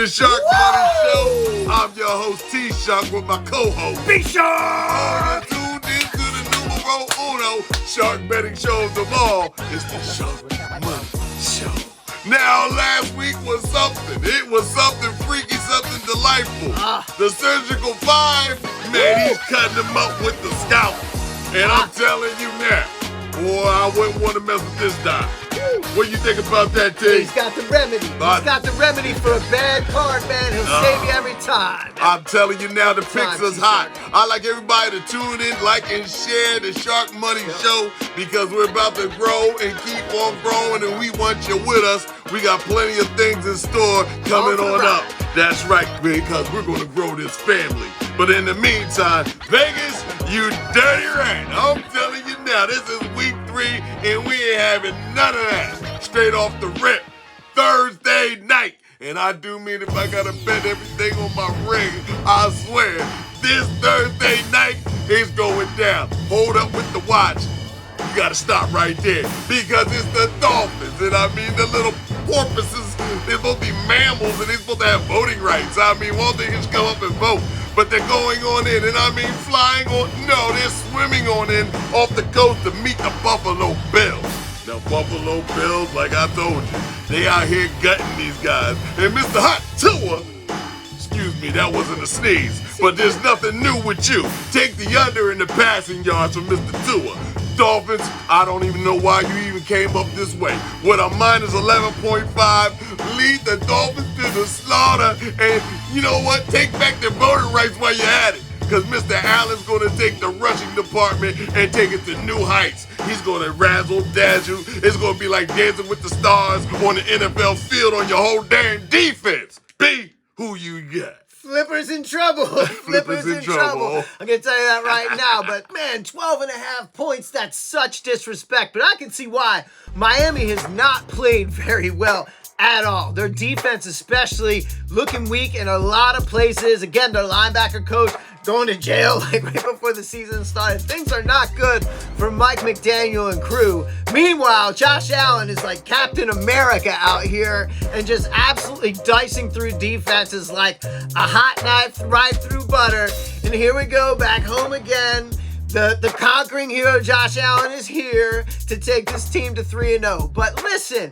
the Sharkmoney Show. I'm your host, T-Shark, with my co-host, B-Shark! Tuned into the numero uno shark betting show of them all. It's the Sharkmoney Show. Now, last week was something. It was something freaky, something delightful. The Surgical 5, man, he's cutting them up with the scalpel. And I'm telling you now, boy, I wouldn't want to mess with this guy. What do you think about that, T? He's got the remedy. He's got the remedy for a bad card, man. He'll save you every time. I'm telling you now, the picks is hot. I like everybody to tune in, like, and share the Sharkmoney Show because we're about to grow and keep on growing, and we want you with us. We got plenty of things in store coming on up. That's right, because we're going to grow this family. But in the meantime, Vegas, you dirty rat. I'm telling you now, this is week 3, and we ain't having none of that. Straight off the rip, Thursday night. And I do mean if I got to bet everything on my ring, I swear, this Thursday night is going down. Hold up with the watch. You got to stop right there because it's the Dolphins. And I mean the little porpoises, they're supposed to be mammals and they're supposed to have voting rights. I mean, one thing is come up and vote. But they're going on in, and I mean flying on, no, they're swimming on in off the coast to meet the Buffalo Bills. Now, Buffalo Bills, like I told you, they out here gutting these guys. And Mr. Hot Tua, excuse me, that wasn't a sneeze, but there's nothing new with you. Take the under in the passing yards from Mr. Tua. Dolphins, I don't even know why you even came up this way. With a minus 11.5, lead the Dolphins to the slaughter. And you know what? Take back their voting rights while you're at it. Because Mr. Allen's going to take the rushing department and take it to new heights. He's going to razzle-dazzle. It's going to be like Dancing with the Stars on the NFL field on your whole damn defense. B, who you got? Flipper's in trouble. Flipper's in trouble. I'm going to tell you that right now. But, man, 12.5 points, that's such disrespect. But I can see why. Miami has not played very well at all. Their defense especially looking weak in a lot of places. Again, their linebacker coach going to jail like right before the season started. Things are not good for Mike McDaniel and crew. Meanwhile, Josh Allen is like Captain America out here and just absolutely dicing through defenses like a hot knife right through butter. And here we go, back home again. The conquering hero Josh Allen is here to take this team to 3-0. But listen,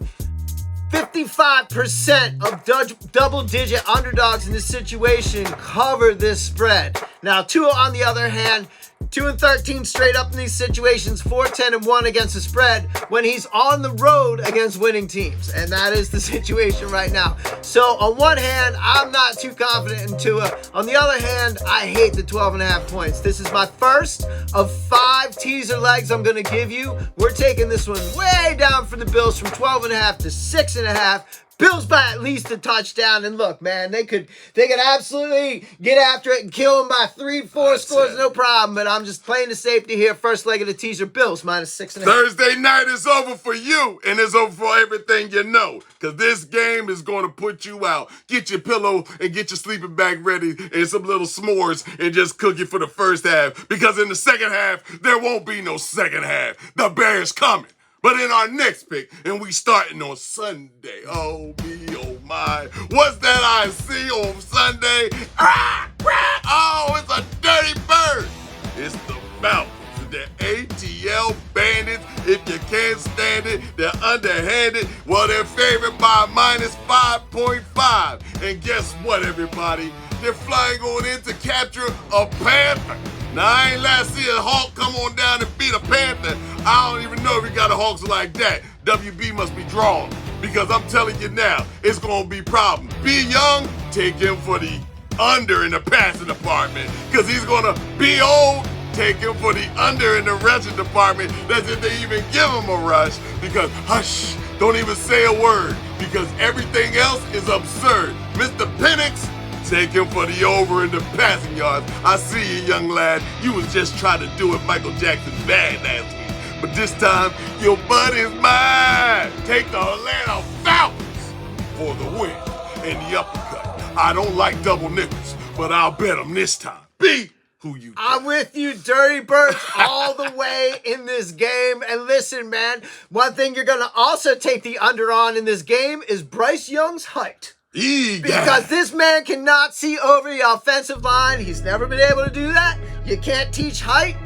55% of double-digit underdogs in this situation cover this spread. Now, Tua, on the other hand, 2-13 straight up in these situations, 4-10-1 against the spread when he's on the road against winning teams. And that is the situation right now. So, on one hand, I'm not too confident in Tua. On the other hand, I hate the 12.5 points. This is my first of 5 teaser legs I'm going to give you. We're taking this one way down for the Bills from 12.5 to 6.5. Bills by at least a touchdown, and look, man, they could absolutely get after it and kill them by 3-4 scores, no problem. But I'm just playing the safety here. First leg of the teaser, Bills minus 6.5. Thursday night is over for you, and it's over for everything you know, because this game is going to put you out. Get your pillow and get your sleeping bag ready and some little s'mores and just cook it for the first half, because in the second half, there won't be no second half. The Bears coming. But in our next pick, and we starting on Sunday. Oh, me, oh, my. What's that I see on Sunday? Oh, it's a dirty bird. It's the Falcons, the ATL Bandits. If you can't stand it, they're underhanded. Well, they're favored by minus 5.5. And guess what, everybody? They're flying on in to capture a Panther. Now, I ain't last see a Hawk come on down and beat a Panther. I don't even know if we got a Hawks like that. WB must be drawn, because I'm telling you now, it's going to be problem. Be young, take him for the under in the passing department, because he's going to be old. Take him for the under in the rushing department. That's if they even give him a rush, because hush, don't even say a word, because everything else is absurd. Mr. Penix, take him for the over in the passing yards. I see you, young lad. You was just trying to do it Michael Jackson bad last week. But this time, your butt is mine. Take the Atlanta Falcons for the win and the uppercut. I don't like double nickels, but I'll bet them this time. B, who you got? I'm with you, Dirty Birds, all the way in this game. And listen, man, one thing you're going to also take the under on in this game is Bryce Young's height. Because this man cannot see over the offensive line. He's never been able to do that. You can't teach height.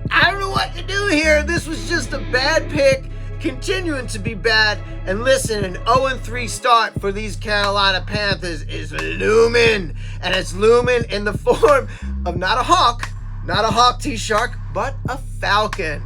I don't know what to do here. This was just a bad pick, continuing to be bad. And listen, an 0-3 start for these Carolina Panthers is looming. And it's looming in the form of not a hawk T-Shark, but a falcon.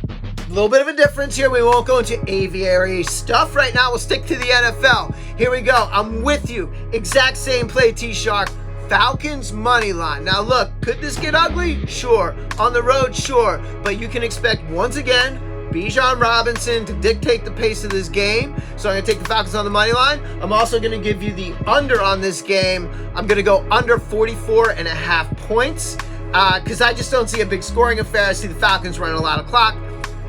A little bit of a difference here. We won't go into aviary stuff right now. We'll stick to the NFL. Here we go. I'm with you. Exact same play, T-Shark. Falcons money line. Now look, could this get ugly? Sure. On the road, sure. But you can expect, once again, Bijan Robinson to dictate the pace of this game. So I'm going to take the Falcons on the money line. I'm also going to give you the under on this game. I'm going to go under 44.5 points because I just don't see a big scoring affair. I see the Falcons running a lot of clock.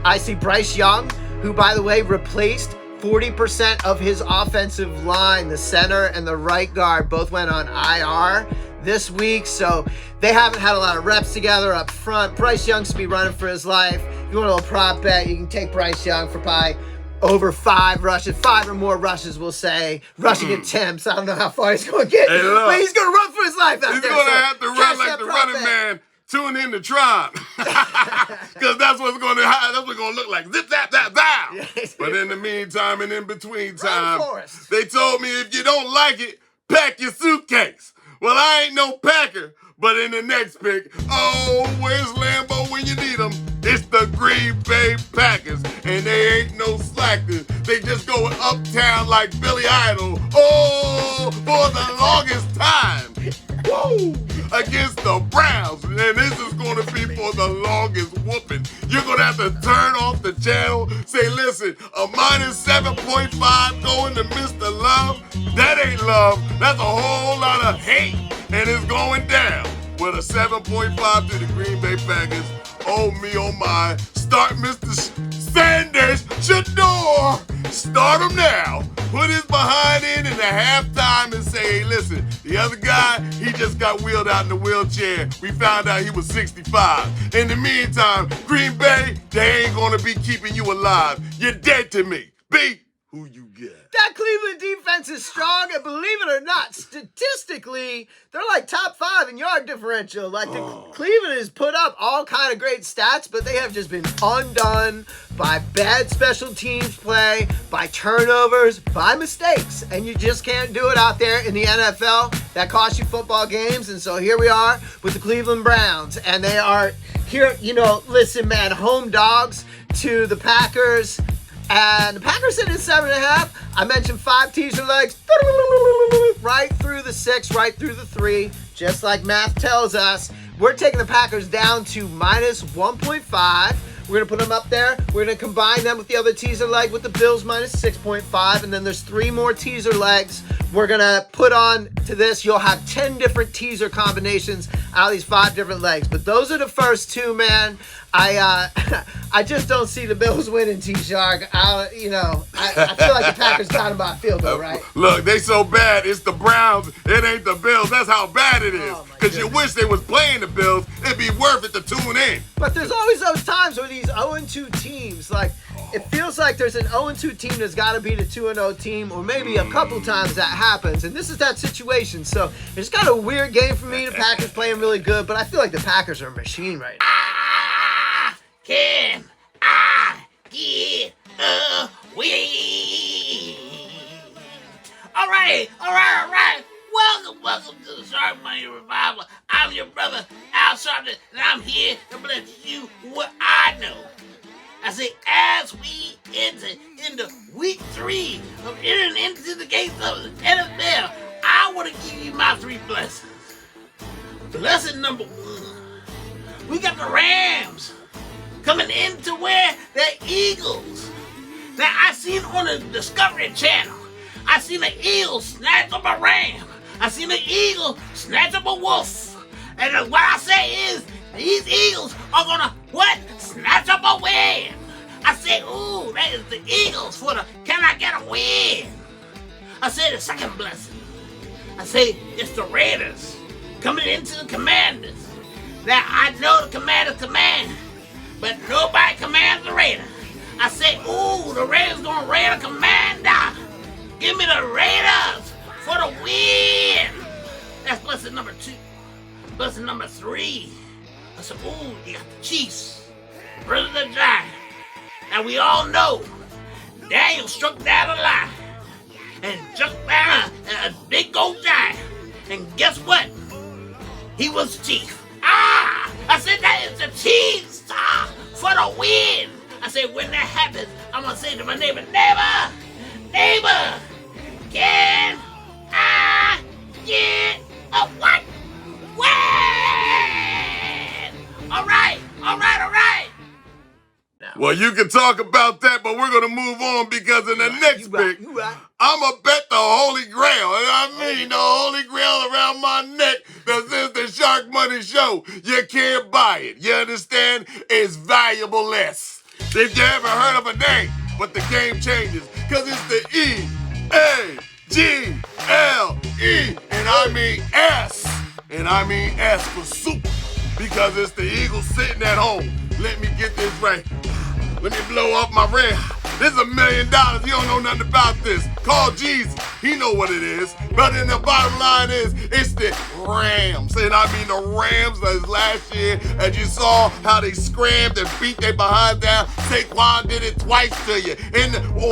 I see Bryce Young, who, by the way, replaced 40% of his offensive line. The center and the right guard both went on IR this week, so they haven't had a lot of reps together up front. Bryce Young should be running for his life. If you want a little prop bet, you can take Bryce Young for probably over 5 rushes, 5 or more rushes, we'll say. Rushing attempts. I don't know how far he's going to get, but he's going to run for his life out there. He's going to have to run like the running man. Tune in to Tron, because that's what's going to look like. Zip, zap, zap, zap. Yes. But in the meantime and in between time, they told me if you don't like it, pack your suitcase. Well, I ain't no packer, but in the next pick, oh, where's Lambo when you need him? It's the Green Bay Packers, and they ain't no slackers. They just going uptown like Billy Idol, oh, for the longest time. Woo! Against the Browns, and this is going to be for the longest whooping. You're going to have to turn off the channel, say, listen, a minus 7.5 going to Mr. Love. That ain't love. That's a whole lot of hate, and it's going down with a 7.5 to the Green Bay Packers. Oh me, oh my. Start Mr. Sanders Shador. Start him now. Put his behind in the halftime and say, hey, listen, the other guy, he just got wheeled out in the wheelchair. We found out he was 65. In the meantime, Green Bay, they ain't going to be keeping you alive. You're dead to me. B, who you got? That Cleveland defense is strong, and believe it or not, statistically, they're like top 5 in yard differential. Like, Cleveland has put up all kind of great stats, but they have just been undone by bad special teams play, by turnovers, by mistakes. And you just can't do it out there in the NFL. That costs you football games. And so here we are with the Cleveland Browns. And they are here, listen, man, home dogs to the Packers. And the Packers sitting at 7.5. I mentioned 5 teaser legs. Right through the 6, right through the 3. Just like math tells us. We're taking the Packers down to minus 1.5. We're going to put them up there. We're going to combine them with the other teaser leg with the Bills minus 6.5. And then there's 3 more teaser legs we're going to put on to this. You'll have 10 different teaser combinations out of these 5 different legs. But those are the first 2, man. I just don't see the Bills winning, T-Shark. I feel like the Packers got them by a field goal, right? Look, they so bad. It's the Browns. It ain't the Bills. That's how bad it is. Because you wish they was playing the Bills. It'd be worth it to tune in. But there's always those times where these 0-2 teams, like, it feels like there's an 0-2 team that's got to beat a 2-0 team, or maybe a couple times that happens. And this is that situation. So it's got a weird game for me. The Packers playing really good, but I feel like the Packers are a machine right now. Can I get a win? All right. Welcome to the Sharkmoney Revival. I'm your brother, Al Sharpton, and I'm here to bless you what I know. I say, as we enter into week 3 of entering into the gates of the NFL, I want to give you my 3 blessings. Blessing number 1, we got the Rams coming into where the Eagles. Now, I seen on the Discovery Channel, I seen the Eagles snatch up a ram. I seen the Eagle snatch up a wolf. And what I say is, these Eagles are gonna, snatch up a win. I say, ooh, that is the Eagles for the can I get a win? I say the second blessing. I say, it's the Raiders coming into the Commanders. Now, I know the Commanders command, but nobody commands the Raiders. I say, ooh, the Raiders gonna raid a commander. Give me the Raiders for Plus number 3. I said, ooh, you got the Chiefs versus the Giants. Now we all know Daniel struck down a line and struck down a big old giant. And guess what? He was the chief. I said that is the Chiefs for the win. I said when that happens, I'm gonna say to my neighbor, neighbor, can I get a what? Win! All right. Well, you can talk about that, but we're going to move on because in the next pick, I'm going to bet the Holy Grail. And I mean the Holy Grail around my neck that says the Sharkmoney Show. You can't buy it. You understand? It's valuable less. If you ever heard of a name, but the game changes because it's the E-A-G-L-E. And I mean S. And I mean S for super because it's the Eagles sitting at home. Let me get this right. Let me blow off my red. This is $1 million. You don't know nothing about this. Call Jesus. He know what it is. But then the bottom line is, it's the Rams. And I mean the Rams as last year, as you saw how they scrammed and beat their behind down. Saquon did it twice to you.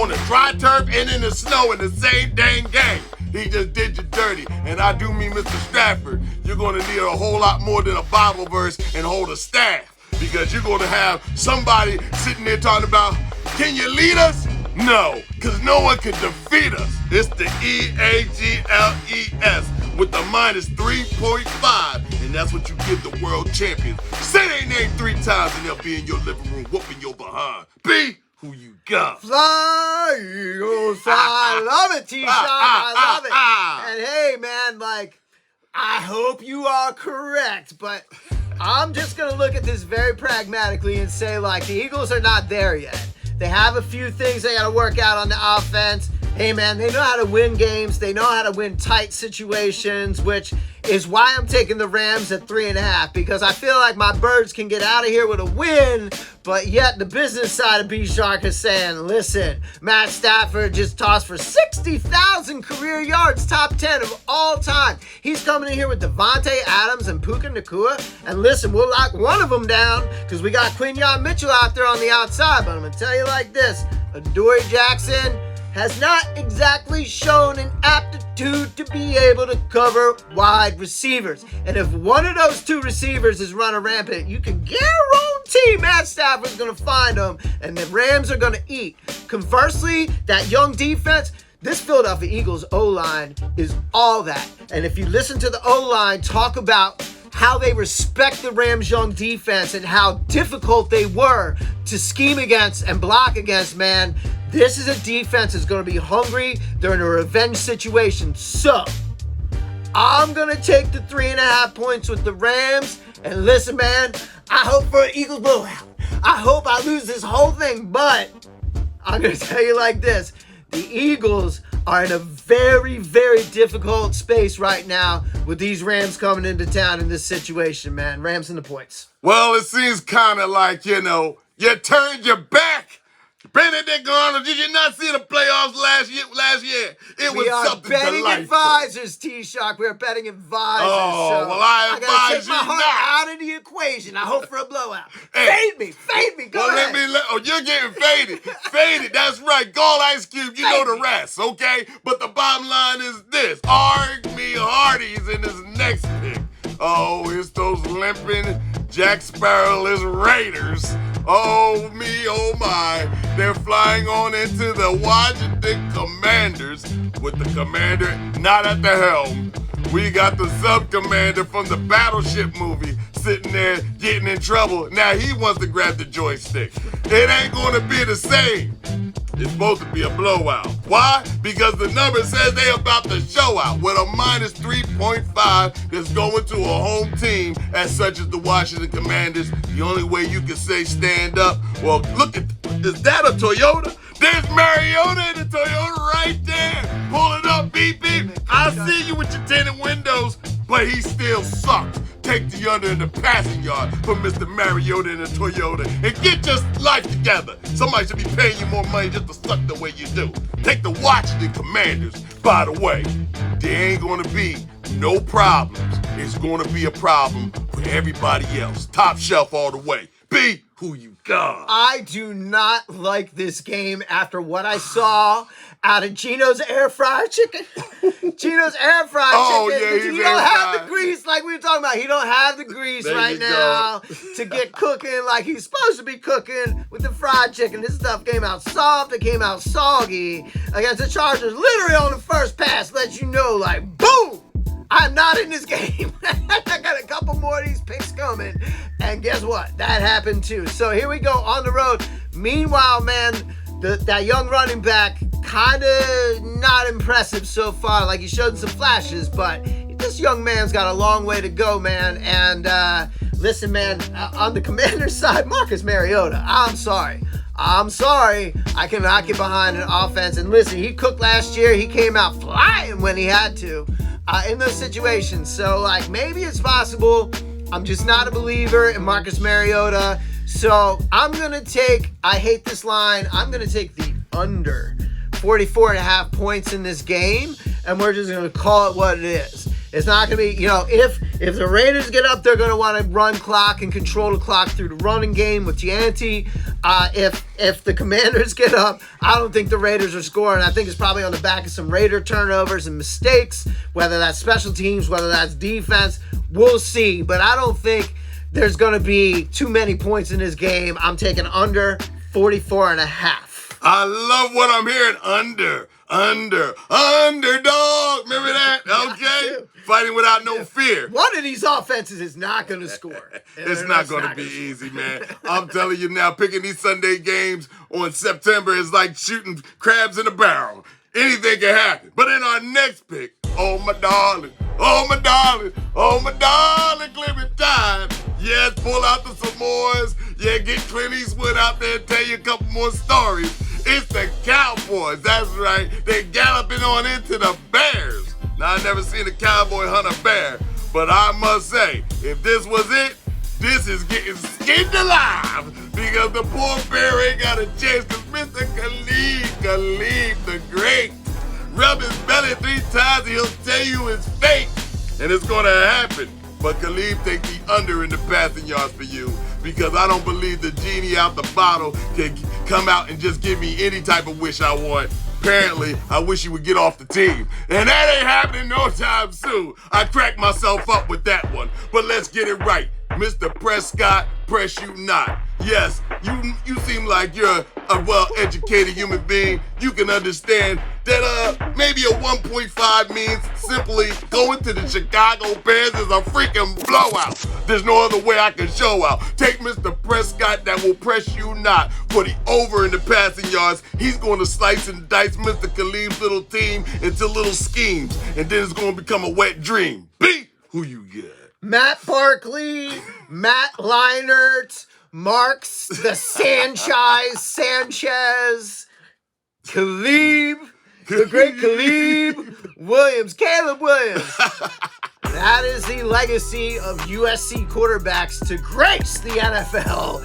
On the dry turf and in the snow in the same dang game. He just did you dirty. And I do mean Mr. Stafford. You're going to need a whole lot more than a Bible verse and hold a staff. Because you're going to have somebody sitting there talking about, can you lead us? No, because no one can defeat us. It's the E-A-G-L-E-S with the minus 3.5. And that's what you give the world champions. Say their name 3 times and they'll be in your living room whooping your behind. B, who you got? Fly, Eagles. I love it, T-Shot. I love it. And hey, man, I hope you are correct, but I'm just going to look at this very pragmatically and say, the Eagles are not there yet. They have a few things they got to work out on the offense. Hey, man, they know how to win games. They know how to win tight situations, which is why I'm taking the Rams at 3.5, because I feel like my Birds can get out of here with a win, but yet the business side of B-Shark is saying, listen, Matt Stafford just tossed for 60,000 career yards, top 10 of all time. He's coming in here with Devontae Adams and Puka Nacua, and listen, we'll lock one of them down because we got Quinyon Mitchell out there on the outside, but I'm going to tell you like this, Adoree Jackson has not exactly shown an aptitude to be able to cover wide receivers. And if one of those 2 receivers is running rampant, you can guarantee Matt Stafford's going to find them, and the Rams are going to eat. Conversely, that young defense, this Philadelphia Eagles O-line is all that. And if you listen to the O-line talk about how they respect the Rams' young defense and how difficult they were to scheme against and block against, man, this is a defense that's going to be hungry. They're in a revenge situation. So, I'm going to take the 3.5 points with the Rams. And listen, man, I hope for an Eagles blowout. I hope I lose this whole thing. But I'm going to tell you like this. The Eagles are in a very, very difficult space right now with these Rams coming into town in this situation, man. Rams in the points. Well, it seems kind of like, you turned your back. Benedict Arnold, did you not see the playoffs last year? It was something delightful. We are betting advisors, T-Shock. We are betting advisors. Oh, so well, I gotta advise take my you heart not. out of the equation. I hope for a blowout. Hey. Fade me. Go ahead. You're getting faded. Faded, that's right. Gall Ice Cube, you know the rest, okay? But the bottom line is this. Me Hardy's in this next pick. Oh, it's those limping Jack Sparrow-less Raiders. Oh, me, oh, my. They're flying on into the Washington Commanders with the commander not at the helm. We got the sub-commander from the Battleship movie sitting there getting in trouble. Now he wants to grab the joystick. It ain't going to be the same. It's supposed to be a blowout. Why? Because the number says they about to show out with a minus 3.5 that's going to a home team as such as the Washington Commanders. The only way you can say stand up, well, look at, is that a Toyota? There's Mariota in the Toyota right there. Pull it up, beep, beep. I see you with your tinted windows, but he still sucks. Take the under in the passing yard for Mr. Mariota in the Toyota and get your life together. Somebody should be paying you more money just to suck the way you do. Take the Washington Commanders. By the way, they ain't going to be no problems is going to be a problem for everybody else. Top shelf all the way. B, who you got? I do not like this game after what I saw out of Gino's air fryer chicken. Gino's air fryer chicken. Yeah, He don't have the grease like we were talking about. He don't have the grease There right you now to get cooking like he's supposed to be cooking with the fried chicken. This stuff came out soft. It came out soggy against the Chargers. Literally on the first pass, lets you know, like, boom! I'm not in this game. I got a couple more of these picks coming. And guess what? That happened too. So here we go on the road. Meanwhile, man, that young running back, kind of not impressive so far. Like, he showed some flashes, but this young man's got a long way to go, man. And listen, man, on the Commanders side, Marcus Mariota, I'm sorry. I cannot get behind an offense. And listen, he cooked last year. He came out flying when he had to in those situations. So, like, maybe it's possible. I'm just not a believer in Marcus Mariota. So I'm going to take, I hate this line, I'm going to take the under 44.5 points in this game. And we're just going to call it what it is. It's not going to be, if the Raiders get up, they're going to want to run clock and control the clock through the running game with Gianti. If the Commanders get up, I don't think the Raiders are scoring. I think it's probably on the back of some Raider turnovers and mistakes, whether that's special teams, whether that's defense. We'll see. But I don't think there's going to be too many points in this game. I'm taking under 44.5. I love what I'm hearing. Underdog. Remember that? Okay. Fighting without no fear. One of these offenses is not going to score. It's not going to be easy, man. I'm telling you now, picking these Sunday games on September is like shooting crabs in a barrel. Anything can happen. But in our next pick, oh my darling, Clementine. Yes, pull out the s'mores. Yeah, get Clint Eastwood out there and tell you a couple more stories. It's the Cowboys. That's right. They're galloping on into the Bears. Now, I never seen a cowboy hunt a bear, but I must say, if this was it, this is getting skinned alive because the poor bear ain't got a chance because Mr. Khalid the Great, rub his belly 3 times and he'll tell you it's fake, and it's going to happen. But Khalid take the under in the passing yards for you because I don't believe the genie out the bottle can come out and just give me any type of wish I want. Apparently, I wish he would get off the team. And that ain't happening no time soon. I cracked myself up with that one. But let's get it right. Mr. Prescott, press you not. Yes, you seem like you're a well-educated human being. You can understand that maybe a 1.5 means simply going to the Chicago Bears is a freaking blowout. There's no other way I can show out. Take Mr. Prescott that will press you not for the over in the passing yards. He's going to slice and dice Mr. Khalid's little team into little schemes, and then it's going to become a wet dream. B, who you got? Matt Barkley, Matt Leinart, Marks, the Sanchez, Caleb, the great Caleb Williams, Caleb Williams. That is the legacy of USC quarterbacks to grace the NFL.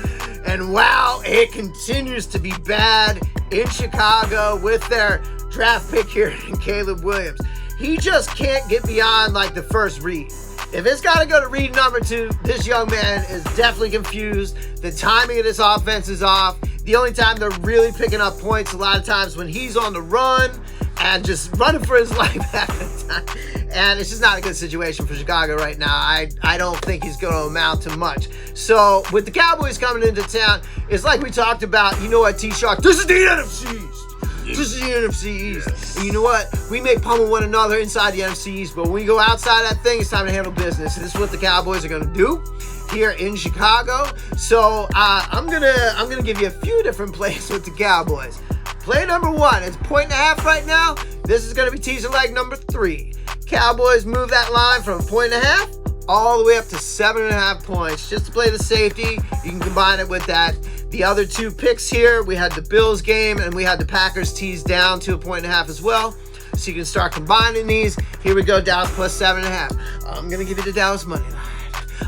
And wow, it continues to be bad in Chicago with their draft pick here in Caleb Williams. He just can't get beyond like the first read. If it's got to go to read number 2, this young man is definitely confused. The timing of this offense is off. The only time they're really picking up points a lot of times when he's on the run and just running for his life half the time. And it's just not a good situation for Chicago right now. I don't think he's going to amount to much. So with the Cowboys coming into town, it's like we talked about, you know what, T-Shark, this is the NFC East. This is the NFC East. Yes. And you know what? We may pummel one another inside the NFC East, but when we go outside that thing, it's time to handle business. And this is what the Cowboys are going to do here in Chicago. So I'm gonna give you a few different plays with the Cowboys. Play number 1, it's 1.5 right now. This is going to be teaser leg number 3. Cowboys move that line from 1.5 all the way up to 7.5 points just to play the safety. You can combine it with that. The other 2 picks here, we had the Bills game and we had the Packers teased down to 1.5 as well. So you can start combining these. Here we go, Dallas plus 7.5. I'm going to give you the Dallas money line.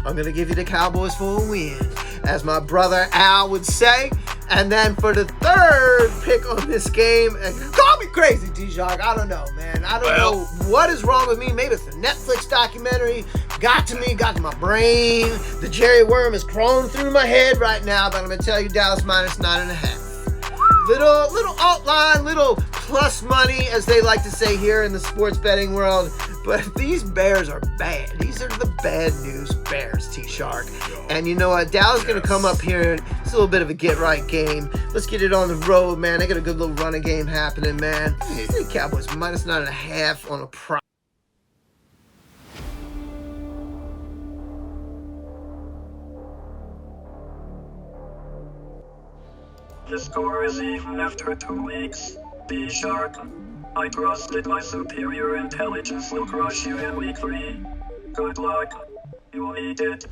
I'm going to give you the Cowboys for a win, as my brother Al would say. And then for the third pick on this game, call me crazy, D-Shark. I don't know, man. I don't know what is wrong with me. Maybe it's the Netflix documentary. Got to me, got to my brain. The Jerry worm is crawling through my head right now, but I'm going to tell you Dallas minus 9.5. Little alt line, little plus money, as they like to say here in the sports betting world. But these Bears are bad. These are the bad news Bears, T-Shark. And you know what? Dallas is going to come up here. It's a little bit of a get-right game. Let's get it on the road, man. They got a good little running game happening, man. I think Cowboys minus 9.5 on a prop. The score is even after 2 weeks. Be sharp. I trusted my superior intelligence will crush you in week 3. Good luck. You need it.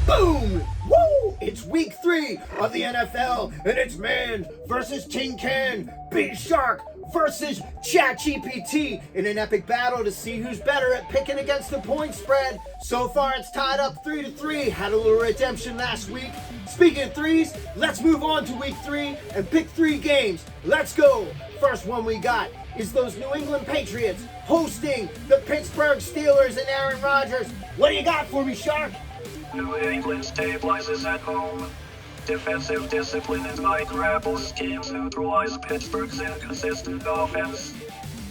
Boom! Woo! It's week 3 of the NFL, and it's man versus Tin Can, Big Shark versus ChatGPT in an epic battle to see who's better at picking against the point spread. So far, it's tied up 3-3. Had a little redemption last week. Speaking of threes, let's move on to week 3 and pick 3 games. Let's go. First one we got is those New England Patriots hosting the Pittsburgh Steelers and Aaron Rodgers. What do you got for me, Shark? New England stabilizes at home. Defensive discipline and Mike Rabel's schemes neutralize Pittsburgh's inconsistent offense.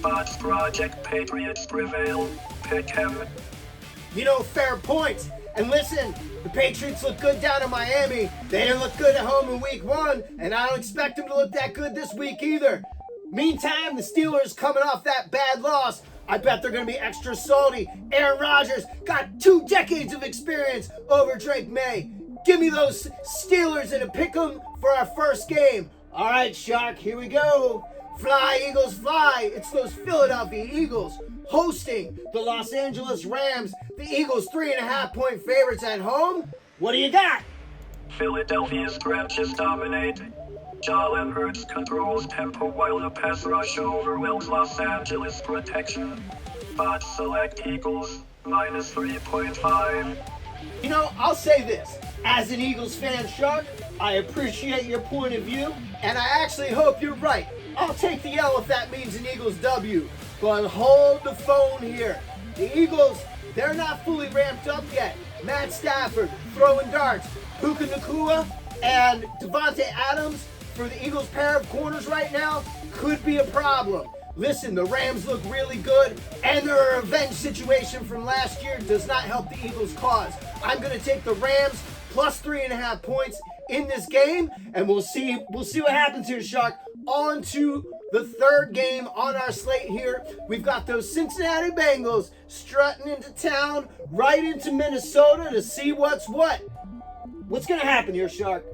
Bots Project Patriots prevail. Pick him. You know, fair points. And listen, the Patriots look good down in Miami. They didn't look good at home in week 1, and I don't expect them to look that good this week either. Meantime, the Steelers coming off that bad loss. I bet they're going to be extra salty. Aaron Rodgers got 2 decades of experience over Drake May. Give me those Steelers and a pick 'em for our first game. All right, Shark, here we go. Fly, Eagles, fly. It's those Philadelphia Eagles hosting the Los Angeles Rams. The Eagles 3.5-point favorites at home. What do you got? Philadelphia's trenches dominate. Jalen Hurts controls tempo while the pass rush overwhelms Los Angeles protection. Bots select Eagles, minus 3.5. You know, I'll say this. As an Eagles fan, Shark, I appreciate your point of view, and I actually hope you're right. I'll take the L if that means an Eagles W. But hold the phone here. The Eagles, they're not fully ramped up yet. Matt Stafford throwing darts. Puka Nacua and Devontae Adams for the Eagles' pair of corners right now could be a problem. Listen, the Rams look really good, and their revenge situation from last year does not help the Eagles' cause. I'm going to take the Rams plus 3.5 points in this game, and we'll see what happens here, Shark. On to the third game on our slate here. We've got those Cincinnati Bengals strutting into town, right into Minnesota to see what's what. What's going to happen here, Shark?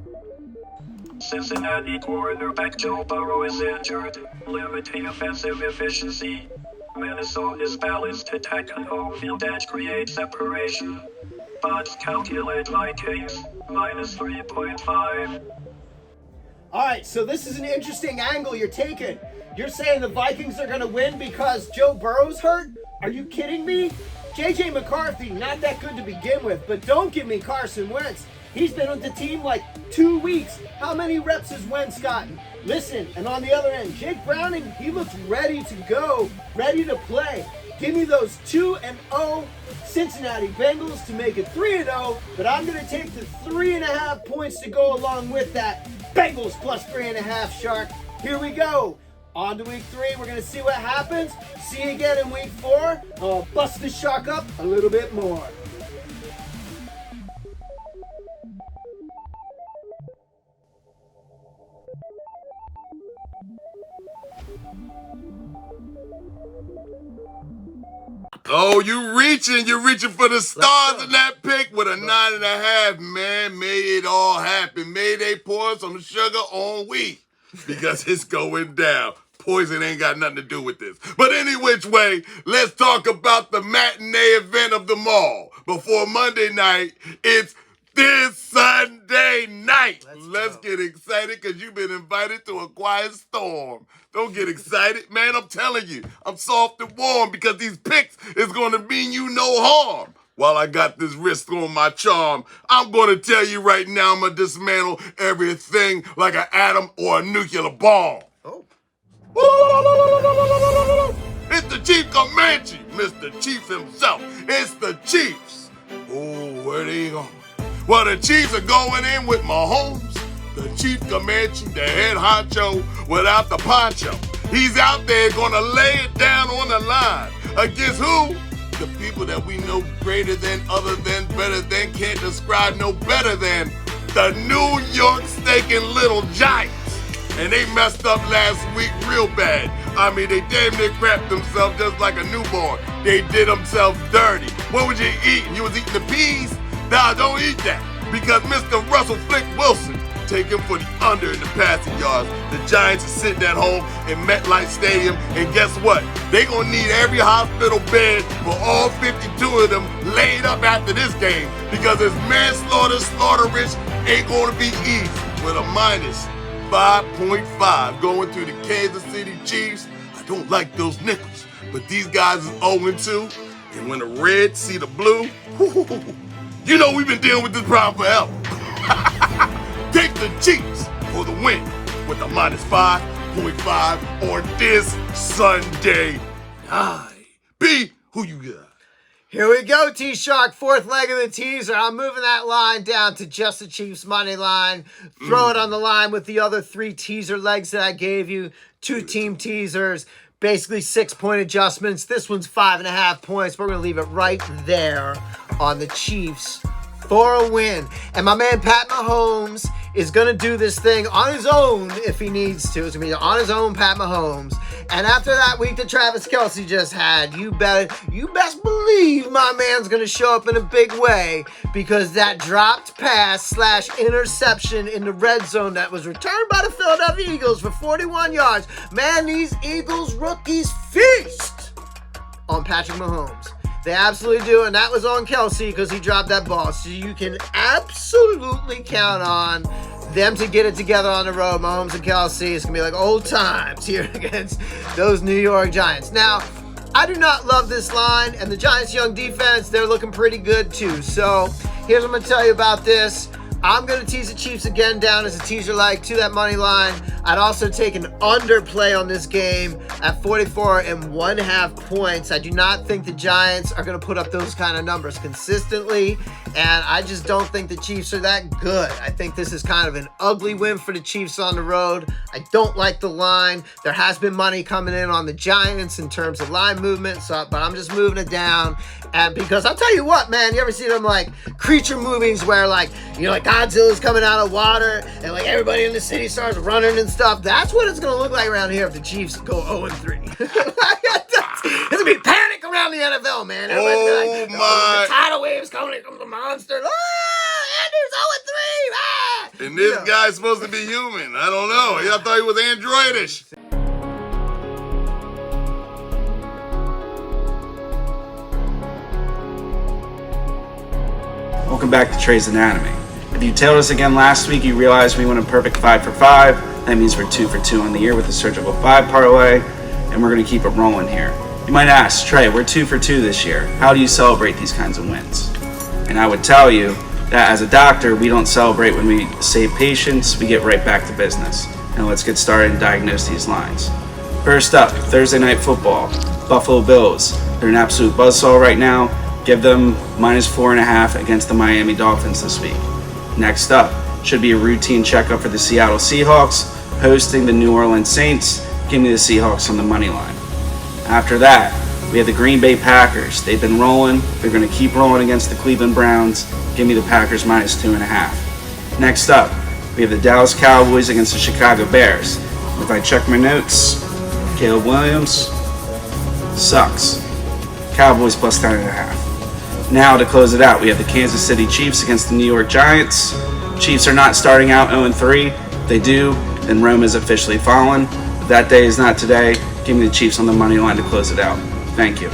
Cincinnati quarterback Joe Burrow is injured, limiting offensive efficiency. Minnesota's balanced attack and home field edge create separation. Bots calculate Vikings, minus 3.5. All right, so this is an interesting angle you're taking. You're saying the Vikings are going to win because Joe Burrow's hurt? Are you kidding me? J.J. McCarthy, not that good to begin with, but don't give me Carson Wentz. He's been with the team like 2 weeks. How many reps has Wentz gotten? Listen, and on the other end, Jake Browning, he looks ready to go, ready to play. Give me those 2-0 Cincinnati Bengals to make it 3-0, but I'm going to take the 3.5 points to go along with that. Bengals plus 3.5, Shark. Here we go. On to week 3, we're going to see what happens. See you again in week 4. I'll bust the Shark up a little bit more. Oh, you're reaching for the stars in that pick with a 9.5, man. May it all happen. May they pour some sugar on wheat because it's going down. Poison ain't got nothing to do with this. But any which way, let's talk about the matinee event of them all. Before Monday night, it's this Sunday night. Let's get excited because you've been invited to a quiet storm. Don't get excited, man. I'm telling you, I'm soft and warm because these picks is going to mean you no harm. while I got this wrist on my charm. I'm gonna tell you right now, I'm gonna dismantle everything like an atom or a nuclear bomb. Oh. It's the Chief Comanche, Mr. Chiefs himself. It's the Chiefs. Oh, where they going? Well, the Chiefs are going in with Mahomes, the Chief Comanche, the head honcho without the poncho. He's out there gonna lay it down on the line. Against who? The people that we know greater than, other than, better than, can't describe no better than the New York Staking Little Giants. And they messed up last week real bad. I mean, they damn near crapped themselves just like a newborn. They did themselves dirty. What was you eating? You was eating the peas? Nah, don't eat that. Because Mr. Russell Flick Wilson take him for the under in the passing yards. The Giants are sitting at home in MetLife Stadium, and guess what? They gonna need every hospital bed for all 52 of them laid up after this game, because this manslaughter, slaughter-rich ain't gonna be easy with a minus 5.5 going to the Kansas City Chiefs. I don't like those nickels, but these guys is 0-2, and when the red see the blue, you know we've been dealing with this problem forever. Take the Chiefs for the win with a minus 5.5 on this Sunday night. B, who you got? Here we go, T-Shark. Fourth leg of the teaser. I'm moving that line down to just the Chiefs money line. Throw it on the line with the other 3 teaser legs that I gave you. 2 team teasers. Basically 6-point adjustments. This one's 5.5 points. We're going to leave it right there on the Chiefs for a win. And my man Pat Mahomes is going to do this thing on his own if he needs to. It's going to be on his own, Pat Mahomes. And after that week that Travis Kelce just had, you best believe my man's going to show up in a big way, because that dropped pass / interception in the red zone that was returned by the Philadelphia Eagles for 41 yards. Man, these Eagles rookies feast on Patrick Mahomes. They absolutely do, and that was on Kelce because he dropped that ball. So you can absolutely count on them to get it together on the road. Mahomes and Kelce, it's going to be like old times here against those New York Giants. Now, I do not love this line, and the Giants' young defense, they're looking pretty good too. So here's what I'm going to tell you about this. I'm going to tease the Chiefs again down as a teaser leg to that money line. I'd also take an underplay on this game at 44.5 points. I do not think the Giants are going to put up those kind of numbers consistently, and I just don't think the Chiefs are that good. I think this is kind of an ugly win for the Chiefs on the road. I don't like the line. There has been money coming in on the Giants in terms of line movement, but I'm just moving it down. And because I'll tell you what, man, you ever see them like creature movies where like Godzilla's coming out of water and like everybody in the city starts running and stuff? That's what it's gonna look like around here if the Chiefs go 0-3. It's gonna be panic around the NFL, man. Everybody's gonna be like, the tidal waves coming, here comes the monster. Andy's 0-3. And this guy's supposed to be human. I don't know. I thought he was androidish. Welcome back to Trey's Anatomy. If you tailed us again last week, you realized we went a perfect 5 for 5. That means we're 2 for 2 on the year with a surgical 5 parlay, and we're going to keep it rolling here. You might ask, Trey, we're 2 for 2 this year. How do you celebrate these kinds of wins? And I would tell you that as a doctor, we don't celebrate when we save patients, we get right back to business. Now let's get started and diagnose these lines. First up, Thursday Night Football. Buffalo Bills. They're an absolute buzzsaw right now. Give them minus 4.5 against the Miami Dolphins this week. Next up, should be a routine checkup for the Seattle Seahawks, hosting the New Orleans Saints. Give me the Seahawks on the money line. After that, we have the Green Bay Packers. They've been rolling. They're going to keep rolling against the Cleveland Browns. Give me the Packers minus 2.5. Next up, we have the Dallas Cowboys against the Chicago Bears. If I check my notes, Caleb Williams sucks. Cowboys plus 10.5. Now to close it out, we have the Kansas City Chiefs against the New York Giants. Chiefs are not starting out 0-3. If they do, then Rome is officially fallen. If that day is not today, give me the Chiefs on the money line to close it out. Thank you.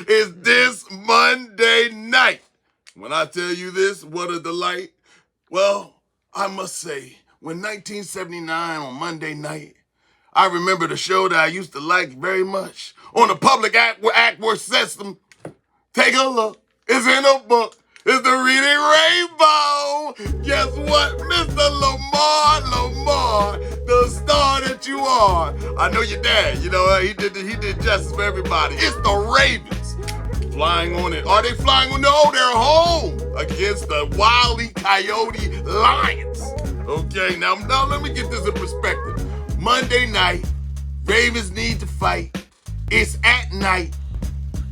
Is this Monday night? When I tell you this, what a delight. Well, I must say, when 1979 on Monday night, I remember the show that I used to like very much on the public Aqua system. Take a look. It's in a book. It's the Reading Rainbow. Guess what? Mr. Lamar, the star that you are. I know your dad. You know, he did justice for everybody. It's the Ravens flying on it. Are they flying on? No, they're home against the Wile E. Coyote Lions. Okay, now let me get this in perspective. Monday night, Ravens need to fight. It's at night.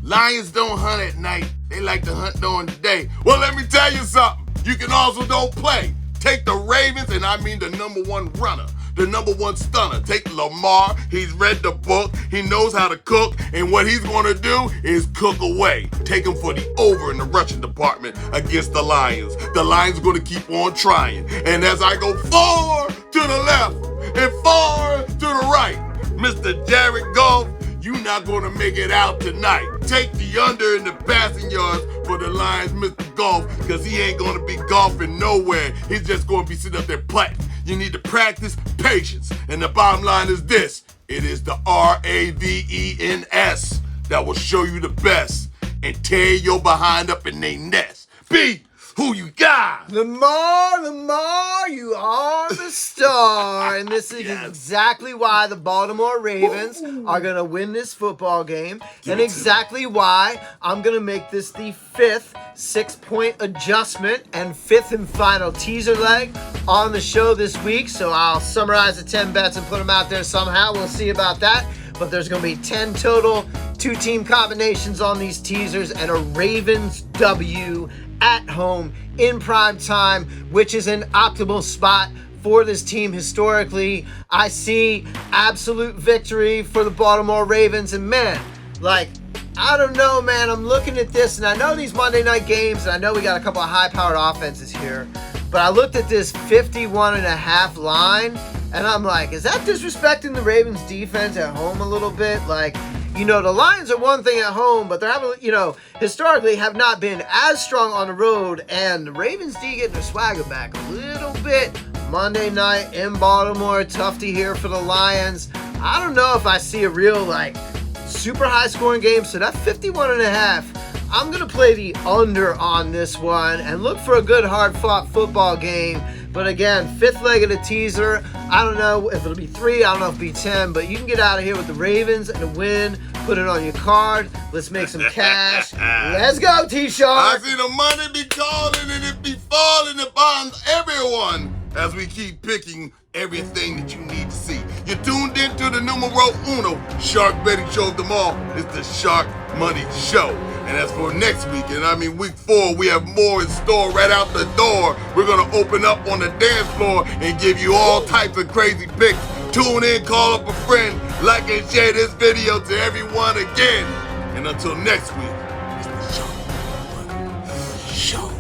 Lions don't hunt at night. They like to hunt during the day. Well, let me tell you something. You can also don't play. Take the Ravens, and I mean the number one runner, the number one stunner. Take Lamar. He's read the book. He knows how to cook, and what he's going to do is cook away. Take him for the over in the rushing department against the Lions. The Lions are going to keep on trying. And as I go 4 to the left and 4 to the right, Mr. Jared Goff, you're not going to make it out tonight. Take the under in the passing yards for the Lions, Mr. Golf, because he ain't going to be golfing nowhere. He's just going to be sitting up there putting. You need to practice patience. And the bottom line is this. It is the RAVENS that will show you the best and tear your behind up in their nest. B, who you got? Lamar, you are the star. And this is exactly why the Baltimore Ravens are going to win this football game. And exactly why I'm going to make this the 5th 6-point adjustment and 5th and final teaser leg on the show this week. So I'll summarize the 10 bets and put them out there somehow. We'll see about that. But there's going to be 10 total 2-team combinations on these teasers and a Ravens W at home in prime time, which is an optimal spot for this team historically. I see absolute victory for the Baltimore Ravens, and man, like, I don't know, man. I'm looking at this, and I know these Monday night games, and I know we got a couple of high-powered offenses here, but I looked at this 51.5 line, and I'm like, is that disrespecting the Ravens defense at home a little bit? Like, you know, the Lions are one thing at home, but they're having, you know, historically have not been as strong on the road, and the Ravens D getting their swagger back a little bit. Monday night in Baltimore, tough to hear for the Lions. I don't know if I see a real, like, super high scoring game, so that 51.5, I'm going to play the under on this one and look for a good hard-fought football game. But again, 5th leg of the teaser. I don't know if it'll be 3. I don't know if it'll be 10. But you can get out of here with the Ravens and a win. Put it on your card. Let's make some cash. Let's go, T-Shark. I see the money be calling and it be falling upon everyone as we keep picking everything that you need to see. You're tuned into the numero uno Shark betting show of them all. It's the Shark Money Show. And as for next week, and I mean week 4, we have more in store right out the door. We're going to open up on the dance floor and give you all types of crazy picks. Tune in, call up a friend, like and share this video to everyone again. And until next week, it's the Shark Money Show.